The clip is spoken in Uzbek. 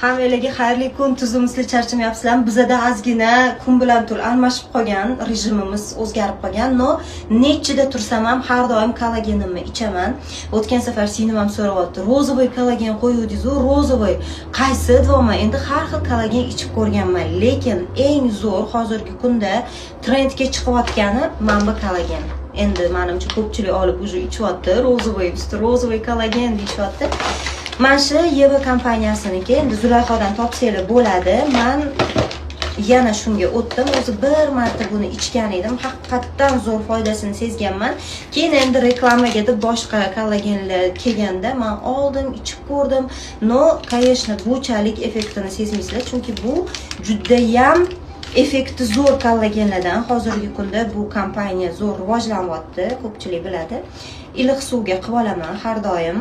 Hammalarga xayrli kun. Tuzum sizlar charchamayapsizlar. Bizda ozgina kun bilan tul almashib qolgan, rejimimiz o'zgarib qolgan. No, nechida tursam ham har doim kollagenimni ichaman. O'tgan safar singlim ham so'rayapti. Rozovoy kollagen qo'yuvdingiz-ku, rozovoy qaysi deyapman. Endi har xil kollagen ichib ko'rganman, lekin eng zo'r hozirgi kunda trendga chiqayotgani mana bu kollagen. Endi menimcha ko'pchilik olib уже ichyapti. Rozovoy kollagen deyapti. Mana shu Yeva kompaniyasiniki, endi Zulayxodan topsangiz bo'ladi. Men yana shunga o'tdim. O'zi bir marta buni ichgan edim. Haqiqatdan zo'r foydasini sezganman. Keyin endi reklamaga deb boshqa kollagenlar kelganda men oldim, ichib ko'rdim. No, конечно, bunchalik effektini sezmaysizlar, chunki bu juda ham effekti zo'r kollagenlardan. Hozirgi kunda bu kompaniya zo'r rivojlanyapti, ko'pchilik biladi. Iliq suvga qilib olaman har doim.